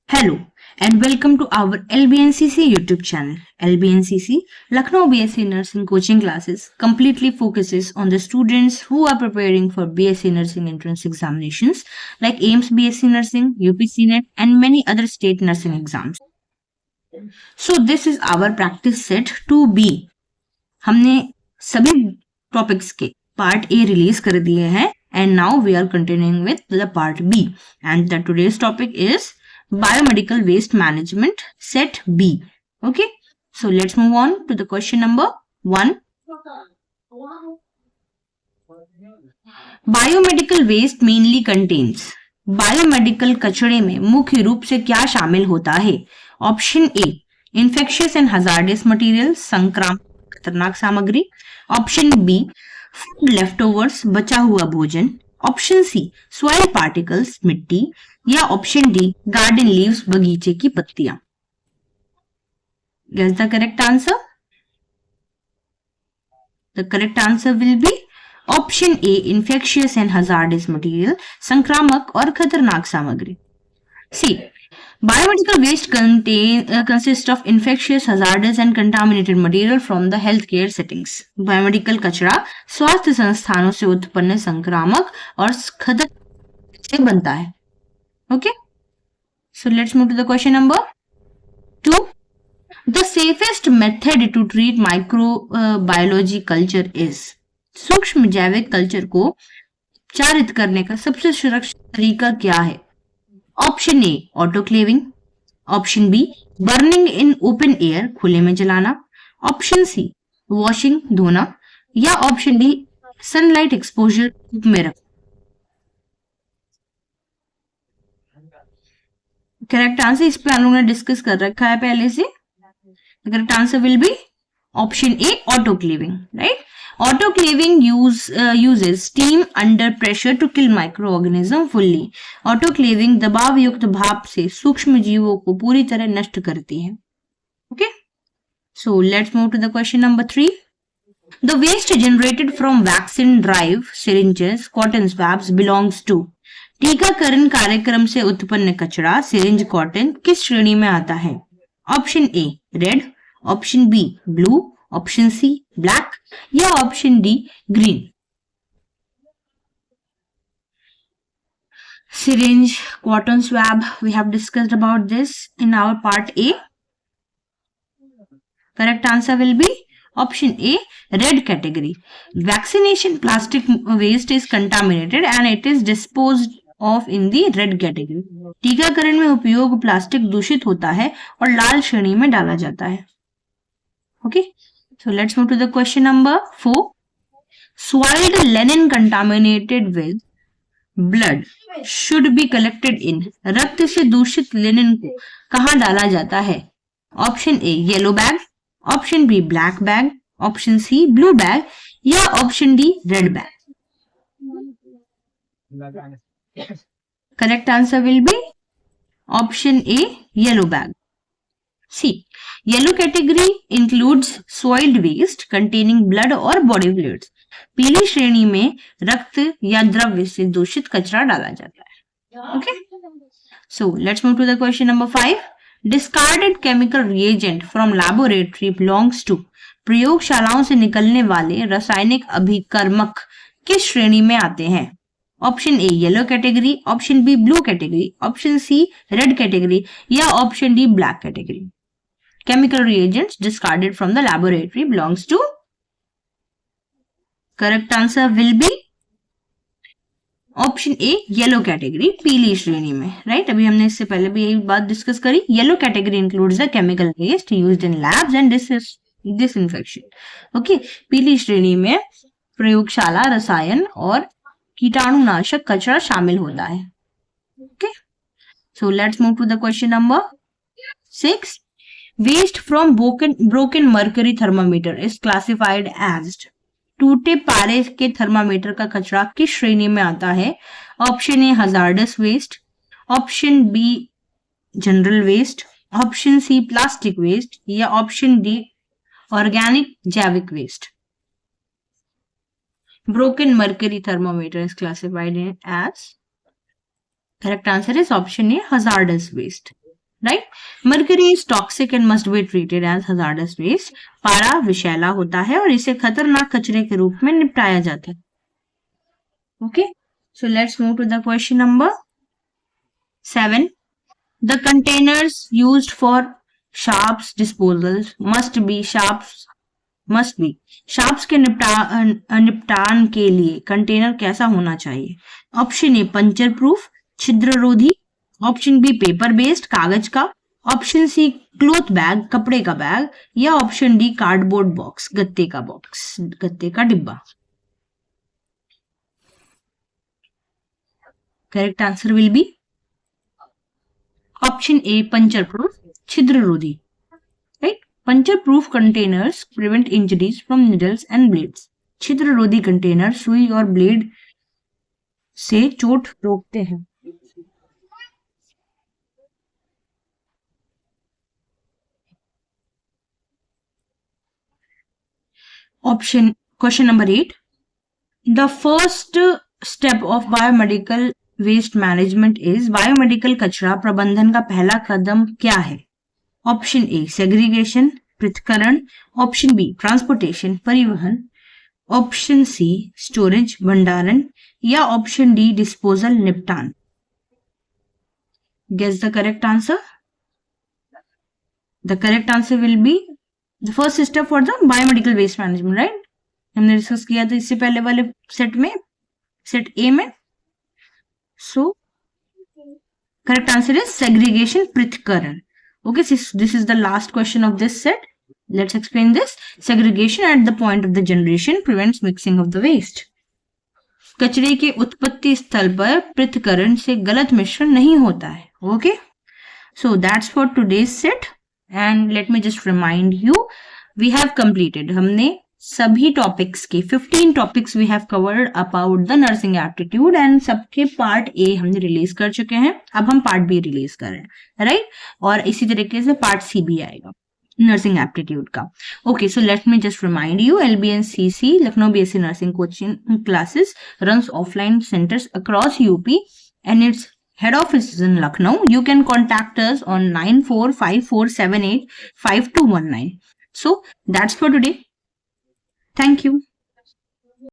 Hello and welcome to our LBNCC YouTube channel. LBNCC, Lucknow BSc Nursing coaching classes, completely focuses on the students who are preparing for BSc Nursing entrance examinations like AIMS BSc Nursing, UPC NET and many other state nursing exams. So this is our practice set 2B. हमने सभी topics के part A release कर दिए हैं and now we are continuing with the part B, and the today's topic is biomedical waste management set B. Okay, so let's move on to the question number 1. Biomedical waste mainly contains, biomedical कचरे में मुख्य रूप से क्या शामिल होता है? Option A, infectious and hazardous material, संक्रामक खतरनाक सामग्री. ऑप्शन बी, फूड लेफ्टओवर्स, बचा हुआ भोजन. ऑप्शन सी, सॉइल पार्टिकल्स, मिट्टी. या ऑप्शन डी, गार्डन लीव्स, बगीचे की पत्तियां. Guess the correct answer. The correct answer will be option A, infectious and hazardous material, संक्रामक और खतरनाक सामग्री. C, biomedical waste consists of infectious, hazardous and contaminated material from the healthcare settings. Biomedical कचरा स्वास्थ्य संस्थानों से उत्पन्न संक्रामक और खतरनाक से बनता है. Okay, so let's move to the question number 2. The safest method to treat microbiology culture is. सूक्ष्म जैविक कल्चर को उपचारित करने का सबसे सुरक्षित तरीका क्या है? Option A, autoclaving. Option B, burning in open air, खुले में जलाना. ऑप्शन सी, वॉशिंग, धोना. या ऑप्शन डी, सनलाइट एक्सपोजर, धूप में रखना. करेक्ट आंसर इस पे हम लोगों ने डिस्कस कर रखा है पहले से. Correct answer will be option A, autoclaving. Right, autoclaving uses steam under pressure to kill microorganism fully. autoclaving दबाव युक्त भाप से सूक्ष्म जीवों को पूरी तरह नष्ट करती है. Okay, so let's move to the question number 3. The waste generated from vaccine drive, syringes, cotton swabs belongs to. टीकाकरण कार्यक्रम से उत्पन्न कचरा, सिरिंज, कॉटन किस श्रेणी में आता है? Option A, red. Option B, blue. Option C, black. या option D, green. Syringe, cotton swab, we have discussed about this in our part A. Correct answer will be option A, red category. Vaccination plastic waste is contaminated and it is disposed of in the red category. टीकाकरण में उपयोग plastic दूषित होता है और लाल श्रेणी में डाला जाता है. Okay, so let's move to the question number 4. Soiled linen contaminated with blood should be collected in. रक्त से दूषित लिनन को कहाँ डाला जाता है? Option A, yellow bag. Option B, black bag. Option C, blue bag. या option D, red bag. Correct answer will be option A, yellow bag. See, yellow category includes soiled waste containing blood और body fluids. पीली श्रेणी में रक्त या द्रव्य से दूषित कचरा डाला जाता है. Okay, so let's move to the question number 5. Discarded chemical reagent from laboratory belongs to. प्रयोगशालाओं से निकलने वाले रासायनिक अभिकर्मक किस श्रेणी में आते हैं? Option A, yellow category. Option B, blue category. Option C, red category. या option D, black category. Chemical reagents discarded from the laboratory belongs to. Correct answer will be option A, yellow category, पीली श्रेणी में. Right, अभी हमने इससे पहले भी यही बात डिस्कस करी. Yellow category includes the chemical waste used in labs and disinfection. Okay, पीली श्रेणी में प्रयोगशाला रसायन और कीटाणुनाशक कचरा शामिल होता है. Okay, so let's move to the question number 6. Waste from broken mercury thermometer is classified as. टूटे पारे के थर्मामीटर का कचरा किस श्रेणी में आता है? Option A, hazardous waste. Option B, general waste. Option C, plastic waste. या ऑप्शन डी, ऑर्गेनिक जैविक waste. Broken mercury thermometer is classified as. Correct answer is option A, hazardous waste. Right. Mercury is toxic and must be treated as hazardous waste. पारा विषैला होता है और इसे खतरनाक कचरे के रूप में निपटाया जाता है। Okay, so let's move to the question number 7. The containers used for sharps disposal must be sharps के निपटान के लिए कंटेनर कैसा होना चाहिए? ऑप्शन ए पंचर प्रूफ छिद्ररोधी, ऑप्शन बी पेपर बेस्ड कागज का, ऑप्शन सी क्लोथ बैग कपड़े का बैग, या ऑप्शन डी कार्डबोर्ड बॉक्स गत्ते का डिब्बा। Correct answer will be option A puncture proof छिद्ररोधी। Right, puncture proof containers prevent injuries from needles and blades. छिद्ररोधी कंटेनर सुई और ब्लेड से चोट रोकते हैं। Option question number 8. The first step of biomedical waste management is biomedical कचरा प्रबंधन का पहला कदम क्या है? ऑप्शन ए सेग्रीगेशन पृथक्करण, ऑप्शन बी ट्रांसपोर्टेशन परिवहन, ऑप्शन सी स्टोरेज भंडारण, या ऑप्शन डी डिस्पोजल निपटान। Guess the correct answer. The correct answer will be the first step for the biomedical waste management. Right, हमने डिस्कस किया था इससे पहले वाले सेट में, सेट ए में। So, correct answer is segregation पृथक्करण. Okay, this is the last question of this set. Let's explain this. Segregation at the point of the generation prevents mixing of the waste. कचरे के उत्पत्ति स्थल पर पृथक्करण से गलत मिश्रण नहीं होता है. Okay, so that's for today's set. And let me just remind you, we have completed. हमने सभी टॉपिक्स के 15 topics we have covered about the nursing aptitude and सबके पार्ट ए हमने रिलीज कर चुके हैं. अब हम पार्ट बी रिलीज कर रहे हैं, राइट, और इसी तरीके से पार्ट सी भी आएगा नर्सिंग एप्टीट्यूड का. Okay, so let me just remind you, LBNCC Lucknow BSc nursing coaching classes runs offline centers across UP and its head office is in Lucknow. You can contact us on 9454785219. So that's for today. Thank you.